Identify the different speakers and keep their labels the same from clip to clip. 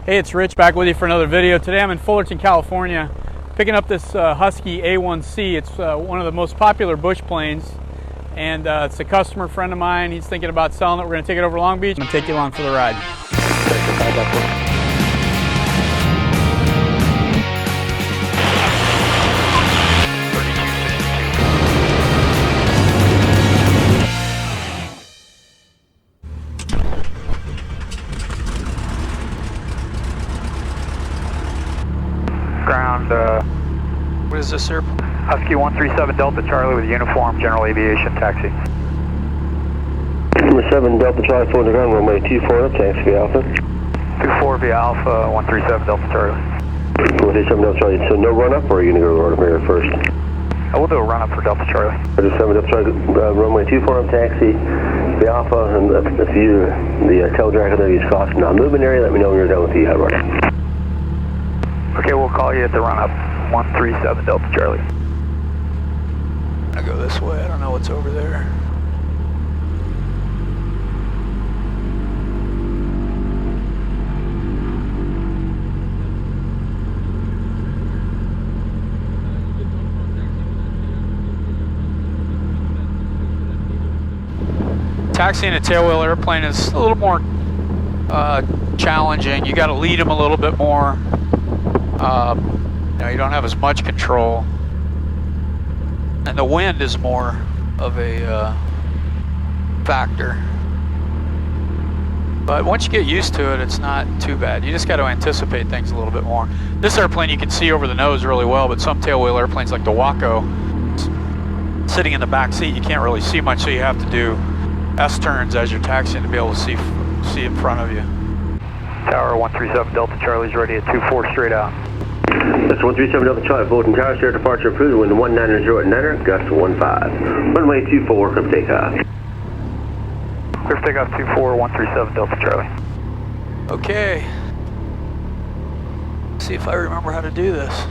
Speaker 1: Hey, it's Rich back with you for another video. Today I'm in Fullerton, California, picking up this Husky A1-C. It's one of the most popular bush planes, and it's a customer friend of mine. He's thinking about selling it. We're going to take it over to Long Beach. I'm going to take you along for the ride.
Speaker 2: Ground,
Speaker 1: What is this, sir?
Speaker 2: Husky 137 Delta Charlie with uniform general aviation taxi.
Speaker 3: Number 7 Delta Charlie, full ground, runway 24 up, taxi Alpha.
Speaker 2: 24 via Alpha, 137 Delta Charlie.
Speaker 3: 137 Delta Charlie, so no run up, or are you going to go run up here first?
Speaker 2: We'll do a run up for Delta Charlie.
Speaker 3: 137 Delta Charlie, runway 24 up, taxi via Alpha, and if you, the tail drag there, use caution non-movement area, let me know when you're done with the run up.
Speaker 2: Okay, we'll call you at the run up, 137 Delta Charlie.
Speaker 1: I go this way. I don't know what's over there. Taxiing a tailwheel airplane is a little more challenging. You got to lead them a little bit more. You don't have as much control, and the wind is more of a factor. But once you get used to it, it's not too bad. You just got to anticipate things a little bit more. This airplane you can see over the nose really well, but some tailwheel airplanes like the Waco, sitting in the back seat, you can't really see much, so you have to do S-turns as you're taxiing to be able to see in front of you.
Speaker 2: Tower 137 Delta Charlie's ready at 24 straight out.
Speaker 3: That's 137 Delta Charlie, Fullerton Tower, share departure approved, wind 190 at 9er, gusts 15. Runway 24, clear for takeoff.
Speaker 2: Clear for takeoff 24, 137 Delta Charlie.
Speaker 1: Okay. Let's see if I remember how to do this.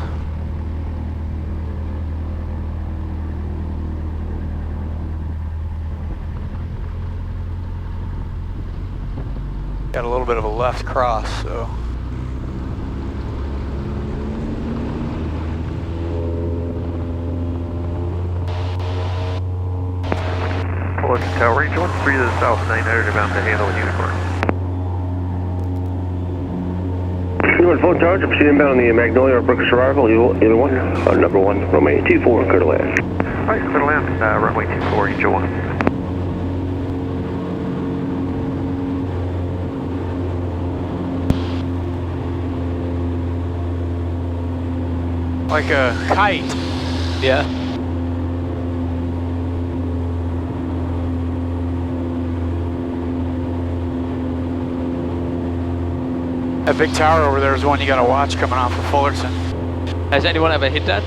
Speaker 1: Got a little bit of a left cross, so.
Speaker 2: Fullerton Tower, range 13 to the south, 900 about to handle a unicorn.
Speaker 3: You're on phone charge, proceed inbound on the Magnolia or Brooks arrival, either one, number 1, runway 24, clear to land.
Speaker 2: Alright, clear to land, runway 24, Angel 1.
Speaker 1: Like a kite. Yeah. That big tower over there is one you gotta watch coming off of Fullerton.
Speaker 4: Has anyone ever hit that?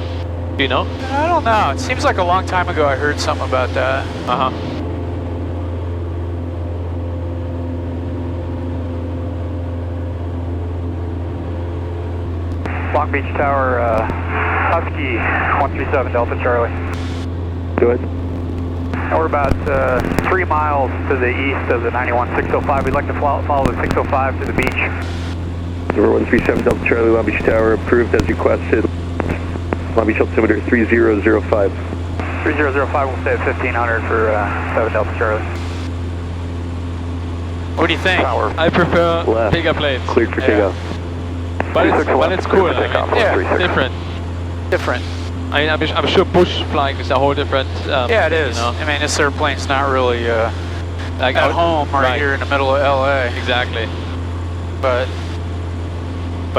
Speaker 4: Do you know?
Speaker 1: I don't know. It seems like a long time ago I heard something about that.
Speaker 2: Long Beach Tower, Husky 137 Delta Charlie.
Speaker 3: Good.
Speaker 2: Now we're about 3 miles to the east of the 91-605. We'd like to follow the 605 to the beach.
Speaker 3: Number 137 Delta Charlie, Long Beach Tower, approved as requested. Long Beach altimeter 3005.
Speaker 2: 3005 will stay at 1500 for 7 Delta Charlie.
Speaker 1: What do you think?
Speaker 2: Tower.
Speaker 4: I prefer
Speaker 3: Left.
Speaker 4: bigger planes.
Speaker 3: Cleared for takeoff.
Speaker 4: But it's cool.
Speaker 2: Yeah,
Speaker 4: different.
Speaker 1: Different.
Speaker 4: I mean, I'm sure bush flying is a whole different.
Speaker 1: Yeah, it is.
Speaker 4: You know?
Speaker 1: I mean, this airplane's not really
Speaker 4: Like
Speaker 1: at home right here in the middle of LA.
Speaker 4: Exactly.
Speaker 1: But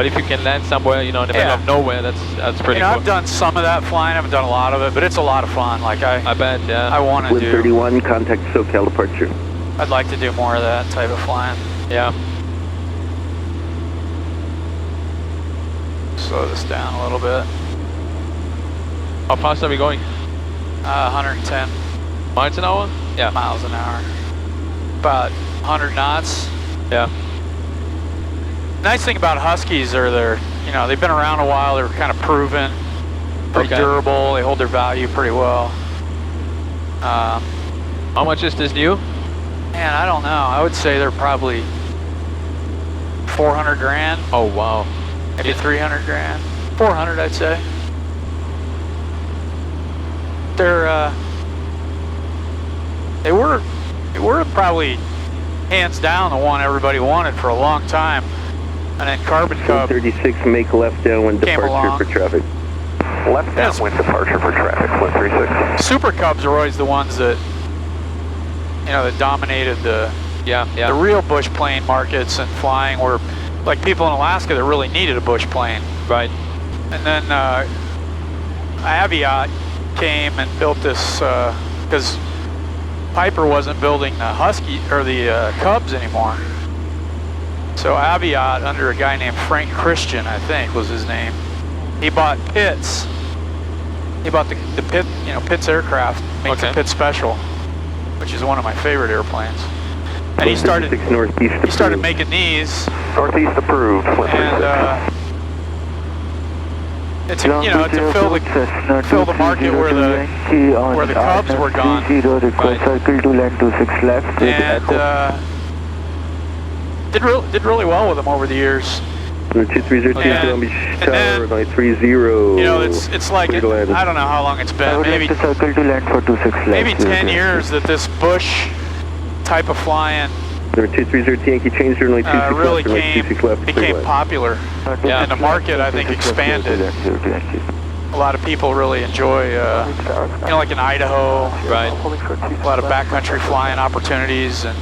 Speaker 4: if you can land somewhere, in the middle of nowhere, that's pretty cool.
Speaker 1: I've done some of that flying. I haven't done a lot of it, but it's a lot of fun. Like I
Speaker 4: bet, yeah.
Speaker 1: I want to
Speaker 3: Wind
Speaker 1: do.
Speaker 3: 31, contact SoCal departure.
Speaker 1: I'd like to do more of that type of flying.
Speaker 4: Yeah.
Speaker 1: Slow this down a little bit.
Speaker 4: How fast are we going?
Speaker 1: 110
Speaker 4: Miles an hour? Yeah.
Speaker 1: miles an hour. About 100 knots.
Speaker 4: Yeah.
Speaker 1: Nice thing about Huskies are they've been around a while. They're kind of proven, pretty durable. They hold their value pretty well.
Speaker 4: How much is this new?
Speaker 1: Man, I don't know. I would say they're probably 400 grand,
Speaker 4: Oh wow.
Speaker 1: maybe 300 grand, 400 I'd say. They were probably hands down the one everybody wanted for a long time. And then Carbon Cub
Speaker 3: 36, make left downwind
Speaker 1: came
Speaker 3: departure
Speaker 1: along.
Speaker 3: for traffic.
Speaker 2: Left downwind departure for traffic, 136.
Speaker 1: Super Cubs are always the ones that, you know, that dominated the
Speaker 4: Yeah.
Speaker 1: real bush plane markets and flying, where like people in Alaska that really needed a bush plane.
Speaker 4: Right.
Speaker 1: And then Aviat came and built this because Piper wasn't building the Husky or the Cubs anymore. So Aviat, under a guy named Frank Christian, I think was his name, he bought Pitts. He bought the Pitt, you know, Pitts aircraft, makes
Speaker 4: Okay.
Speaker 1: a Pitt Special, which is one of my favorite airplanes. And he started making these,
Speaker 2: Northeast approved, 136.
Speaker 1: and it's a, you know, to fill the market where the Cubs were gone.
Speaker 5: Request circle to land 26 left.
Speaker 1: And did really well with them over the years.
Speaker 3: 2302
Speaker 1: And-
Speaker 3: Long Beach
Speaker 1: and
Speaker 3: Tower,
Speaker 1: then,
Speaker 3: 930.
Speaker 1: You know, it's like I don't know how long it's
Speaker 5: I
Speaker 1: been.
Speaker 5: would like
Speaker 1: Maybe
Speaker 5: to circle to land for 26 left.
Speaker 1: maybe 10 years that this bush type of flying
Speaker 3: Number 230 Yankee change, runway 26
Speaker 1: really
Speaker 3: left, runway 26 left,
Speaker 1: became
Speaker 3: clear left.
Speaker 1: popular.
Speaker 4: Yeah.
Speaker 1: And the market, I think, expanded. A lot of people really enjoy, you know, like in Idaho,
Speaker 4: Right.
Speaker 1: a lot of backcountry flying opportunities, and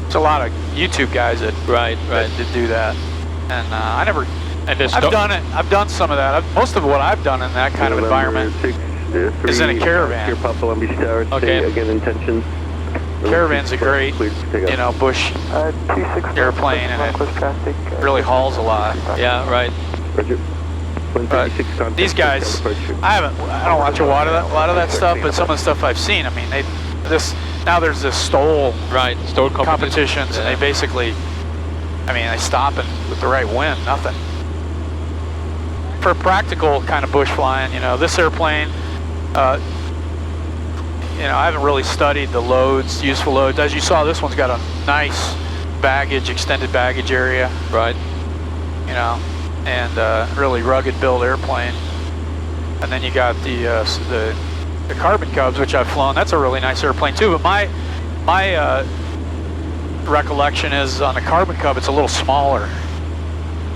Speaker 1: there's a lot of YouTube guys that
Speaker 4: Right.
Speaker 1: did do that. And I never,
Speaker 4: And there's
Speaker 1: I've done it. I've done some of that. Most of what I've done in that kind of environment is in a caravan.
Speaker 3: Here, Papa Long Beach Tower,
Speaker 4: Okay.
Speaker 3: again, intention.
Speaker 1: Caravan's a great, you know, bush airplane, and it really hauls a lot.
Speaker 4: Yeah. Right.
Speaker 3: Roger.
Speaker 1: But these guys, I don't watch a lot of that stuff, but some of the stuff I've seen, I mean, now there's this stole
Speaker 4: Right. Stole
Speaker 1: competitions, and they basically, I mean, they stop and with the right wind, nothing. For practical kind of bush flying, you know, this airplane, you know, I haven't really studied the loads, useful loads. As you saw, this one's got a nice baggage, extended baggage area,
Speaker 4: Right.
Speaker 1: you know, and really rugged build airplane. And then you got the Carbon Cubs, which I've flown. That's a really nice airplane too. But my recollection is on the Carbon Cub, it's a little smaller,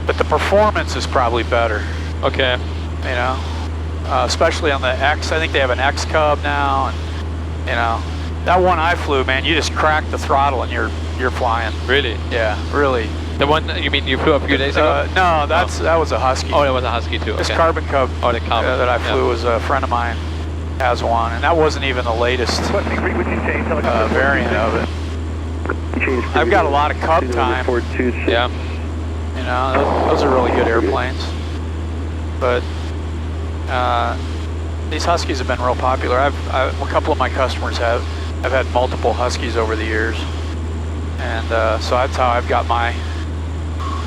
Speaker 1: but the performance is probably better.
Speaker 4: Okay.
Speaker 1: You know, especially on the X. I think they have an X Cub now, and you know, that one I flew, man, you just crack the throttle and you're flying.
Speaker 4: Really?
Speaker 1: Yeah, really.
Speaker 4: The one you mean you flew a few days ago?
Speaker 1: No, that was a Husky.
Speaker 4: Oh, it was a Husky too.
Speaker 1: This
Speaker 4: Okay.
Speaker 1: Carbon Cub
Speaker 4: Oh, the Carbon.
Speaker 1: that I flew was a friend of mine has one, and that wasn't even the latest variant of it. I've got a lot of Cub time.
Speaker 4: Yeah.
Speaker 1: You know, those are really good airplanes. But these Huskies have been real popular. A couple of my customers have had multiple Huskies over the years, and so that's how I've got my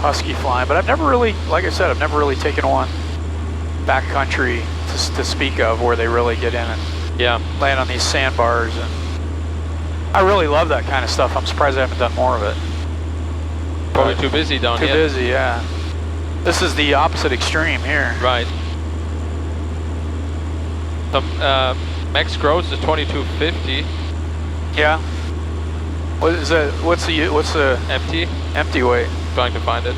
Speaker 1: Husky flying. But I've never really, like I said, I've never really taken one backcountry to speak of where they really get in and
Speaker 4: Yeah.
Speaker 1: land on these sandbars. And I really love that kind of stuff. I'm surprised I haven't done more of it.
Speaker 4: Probably too busy down
Speaker 1: Too
Speaker 4: here.
Speaker 1: busy, yeah. This is the opposite extreme here.
Speaker 4: Right. The max gross is 2250.
Speaker 1: Yeah. What is that? What's the
Speaker 4: Empty.
Speaker 1: empty weight?
Speaker 4: Trying to find it.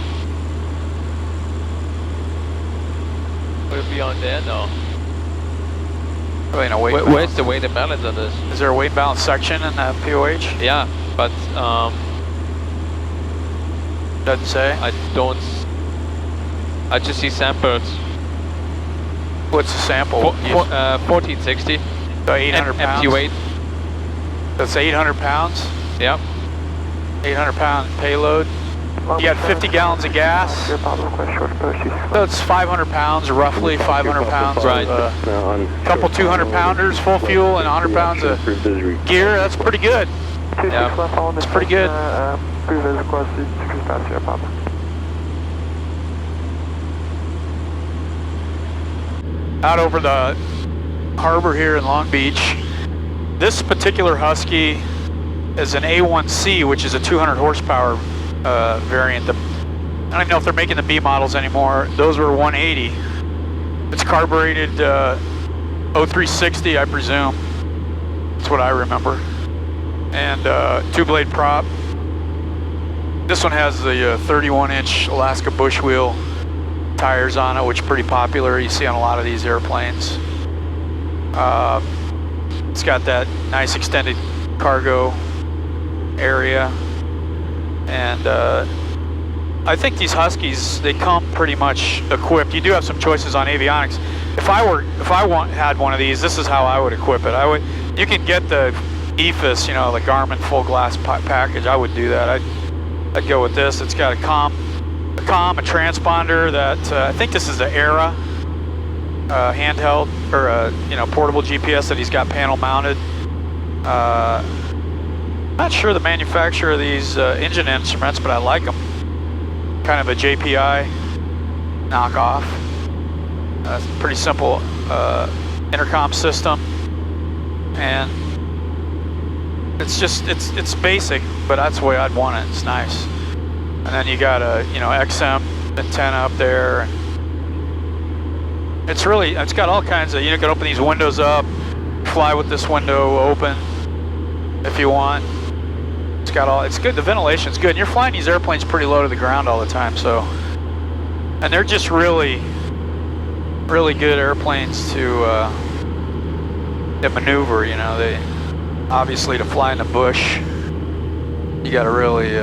Speaker 4: Will it be on there? No.
Speaker 1: Really no weight.
Speaker 4: Where's the weight and balance on this?
Speaker 1: Is there a weight balance section in that POH?
Speaker 4: Yeah, but
Speaker 1: Doesn't say.
Speaker 4: I just see samples.
Speaker 1: What's the sample?
Speaker 4: 1460.
Speaker 1: So 800 pounds.
Speaker 4: Empty weight.
Speaker 1: That's 800 pounds.
Speaker 4: Yeah.
Speaker 1: 800 pound payload. You got 50 gallons of gas. So it's 500 pounds, roughly 500 pounds
Speaker 4: Right.
Speaker 1: of a couple 200 pounders, full fuel, and 100 pounds of gear. That's pretty good.
Speaker 4: Yeah.
Speaker 1: That's pretty good. Out over the harbor here in Long Beach, this particular Husky is an A1-C, which is a 200 horsepower variant. I don't even know if they're making the B models anymore. Those were 180. It's carbureted 0360, I presume. That's what I remember. And 2-blade prop. This one has the 31-inch Alaska bush wheel tires on it, which is pretty popular. You see on a lot of these airplanes. It's got that nice extended cargo area, and I think these Huskies, they come pretty much equipped. You do have some choices on Avionics. If I had one of these, this is how I would equip it. You can get the EFIS, you know, the Garmin full glass package. I would do that. I'd go with this. It's got a a transponder that I think this is the Era handheld or you know, portable GPS that he's got panel mounted. Not sure the manufacturer of these engine instruments, but I like them. Kind of a JPI knockoff. Pretty simple intercom system, and it's basic, but that's the way I'd want it. It's nice. And then you got a, you know, XM antenna up there. It's got all kinds of, you can open these windows up, fly with this window open if you want. It's good, the ventilation's good. And you're flying these airplanes pretty low to the ground all the time, so. And they're just really good airplanes to maneuver, you know. They, obviously to fly in the bush, you gotta really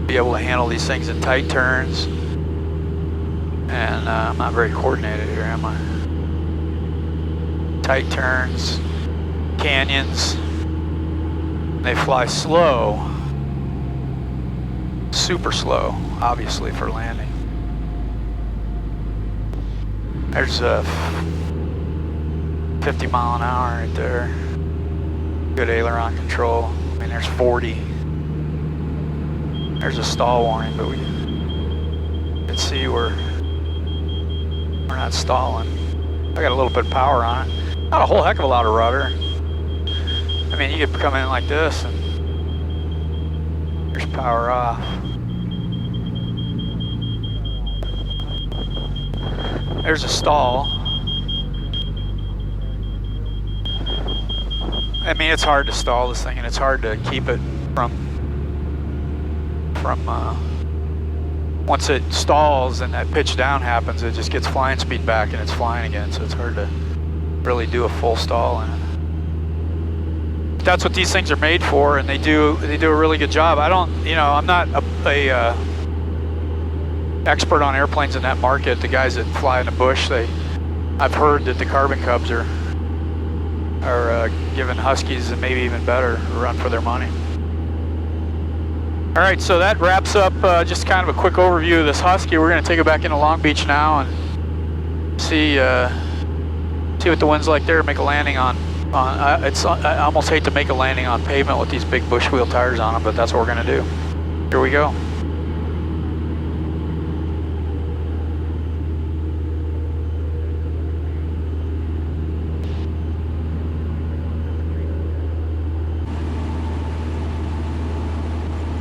Speaker 1: be able to handle these things in tight turns. And I'm not very coordinated here, am I? Tight turns, canyons. They fly slow, super slow, obviously, for landing. There's a 50 mile an hour right there. Good aileron control. I mean, there's 40. There's a stall warning, but we can see we're not stalling. I got a little bit of power on it. Not a whole heck of a lot of rudder. I mean, you could come in like this and there's power off. There's a stall. I mean, it's hard to stall this thing, and it's hard to keep it from once it stalls and that pitch down happens, it just gets flying speed back and it's flying again, so it's hard to really do a full stall in it. But that's what these things are made for, and they do a really good job. I'm not a expert on airplanes in that market. The guys that fly in the bush, I've heard that the Carbon Cubs are giving Huskies and maybe even better a run for their money. All right, so that wraps up just kind of a quick overview of this Husky. We're going to take it back into Long Beach now and see what the wind's like there. Make a landing on. I almost hate to make a landing on pavement with these big bush wheel tires on them, but that's what we're going to do. Here we go.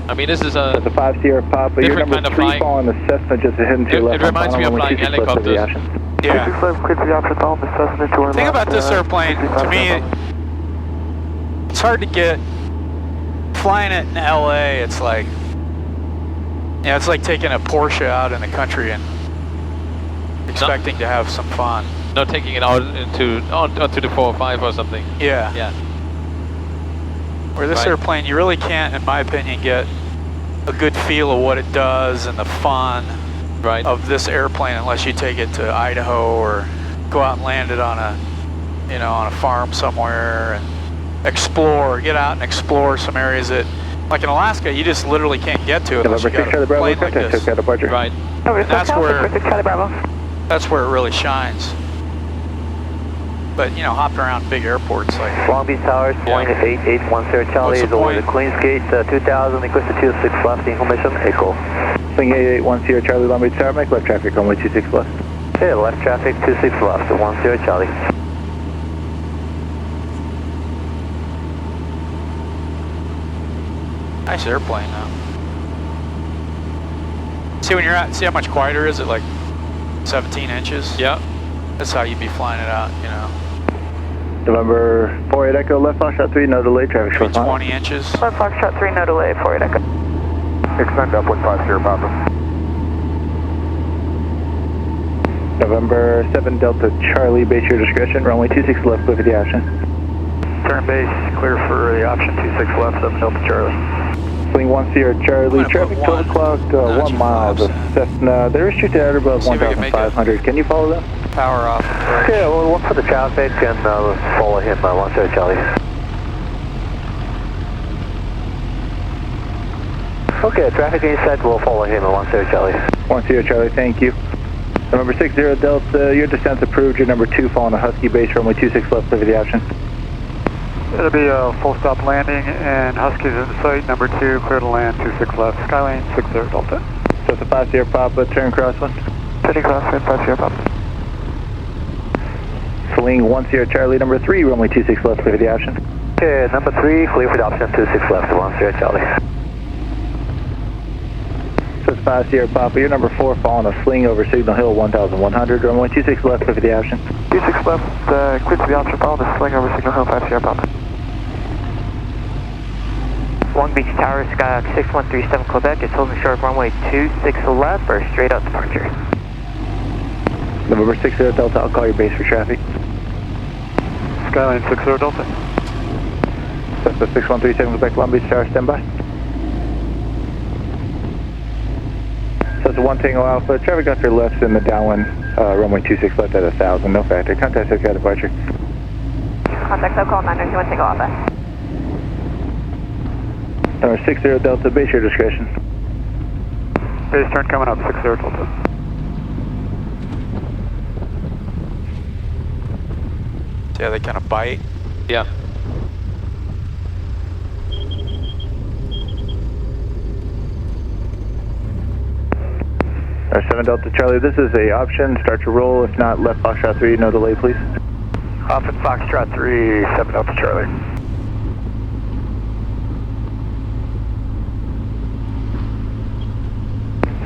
Speaker 4: I mean, this is a...
Speaker 5: That's a 5 Sierra Papa. Your number 3 following the Cessna just heading to your left.
Speaker 4: It reminds me of flying helicopters.
Speaker 1: Yeah. The thing about this airplane, to me, it's hard to get... Flying it in LA, it's like... Yeah, it's like taking a Porsche out in the country and expecting to have some fun.
Speaker 4: Not taking it out onto the 405 or something.
Speaker 1: Yeah.
Speaker 4: Yeah.
Speaker 1: Where this airplane, you really can't, in my opinion, get a good feel of what it does and the fun of this airplane unless you take it to Idaho or go out and land it on a farm somewhere and get out and explore some areas that, like in Alaska, you just literally can't get to it unless you got a plane like this.
Speaker 4: Right.
Speaker 1: And that's where it really shines. But, hopping around big airports like...
Speaker 2: Long Beach Towers, point 8810 Charlie is over the Queens Gate, 2000, request to 26 left, information, echo.
Speaker 5: Swing 8810 Charlie, Long Beach Tower, make left traffic, runway 26 left.
Speaker 2: Okay, left traffic, 26 left, 10 Charlie.
Speaker 1: Nice airplane, though. See when you're at, see how much quieter is it? Like 17 inches?
Speaker 4: Yeah.
Speaker 1: That's how you'd be flying it out, you know.
Speaker 5: November 48 Echo, left Foxtrot 3, no delay, traffic short
Speaker 1: Maybe
Speaker 5: mile.
Speaker 1: 20 inches.
Speaker 6: Left Foxtrot 3, no delay, 48 Echo.
Speaker 2: Extend up 150, Papa.
Speaker 5: November 7 Delta Charlie, base your discretion, runway 26 left, clear for the option.
Speaker 2: Turn base, clear for the option 26 left, 7 Delta Charlie.
Speaker 5: Swing 1 Sierra Charlie,
Speaker 1: I'm gonna
Speaker 5: traffic
Speaker 1: put
Speaker 5: 12 o'clock,
Speaker 1: No,
Speaker 5: 1 mile to Cessna. They're restricted at above
Speaker 1: See if we can make it.
Speaker 5: 1,500. Can you follow them?
Speaker 1: Power off.
Speaker 3: Okay, we'll look for the traffic and follow him, 1 Sierra Charlie. Okay, traffic inside, we'll follow him, 1 Sierra Charlie.
Speaker 5: 1 Sierra Charlie, thank you. November 60 Delta, your descent approved, your number 2 following the Husky base, runway 26 left, clear for the option.
Speaker 2: It'll be a full stop landing and Huskies in sight, number 2, clear to land, 26 left, Skylane 60 Delta.
Speaker 5: So it's a 5 Sierra Papa, turn crosswind.
Speaker 2: Turning crosswind, 5 Sierra Papa.
Speaker 5: Swing 1 Sierra Charlie, number 3, runway 26 left, clear for the option.
Speaker 3: Okay, number 3, clear for the option 26 left, 1 Sierra Charlie.
Speaker 5: So it's 5 Sierra Papa, your number 4 following a sling over Signal Hill 1100, runway 26 left, clear for the option.
Speaker 2: 26 left, clear to the option, follow the sling over Signal Hill, 5 Sierra Papa.
Speaker 6: Long Beach Tower, Skyhawk 6137 Quebec is holding short of runway 26 left for a straight out departure.
Speaker 5: November 60 Delta, I'll call your base for traffic.
Speaker 2: Skylane 60 Delta.
Speaker 5: Cessna 6137 Quebec, Long Beach Tower, standby. So it's a 1 Tango Alpha, traffic off your left in the downwind, runway 26 left at 1,000, no factor. Contact SoCal departure.
Speaker 6: Contact SoCal 901 Tango Alpha.
Speaker 5: Number 60 Delta, base your discretion.
Speaker 2: Base turn coming up, 60 Delta.
Speaker 1: See how they kind of bite?
Speaker 4: Yeah.
Speaker 5: Number 7 Delta Charlie, this is a option, start your roll, if not left Foxtrot 3, no delay please.
Speaker 2: Off at Foxtrot 3, 7 Delta Charlie.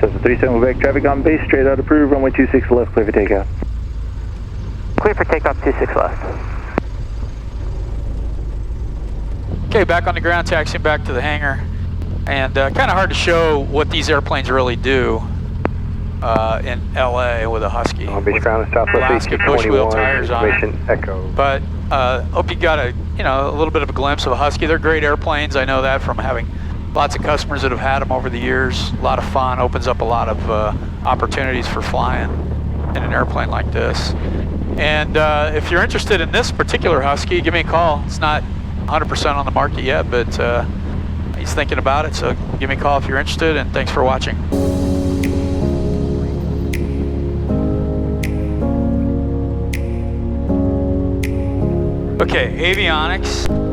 Speaker 5: So it's a 37 Quebec, traffic on base, straight out approved, runway 26 left, clear for takeoff.
Speaker 6: Clear for takeoff 26 left.
Speaker 1: Okay, back on the ground, taxiing back to the hangar. And kind of hard to show what these airplanes really do in LA with a Husky.
Speaker 3: Long Beach ground,
Speaker 1: Southwest 1821, tires on it.
Speaker 3: Echo.
Speaker 1: But hope you got a little bit of a glimpse of a Husky. They're great airplanes. I know that from having lots of customers that have had them over the years. A lot of fun, opens up a lot of opportunities for flying in an airplane like this. And if you're interested in this particular Husky, give me a call. It's not 100% on the market yet, but he's thinking about it, so give me a call if you're interested, and thanks for watching. Okay, Avionics.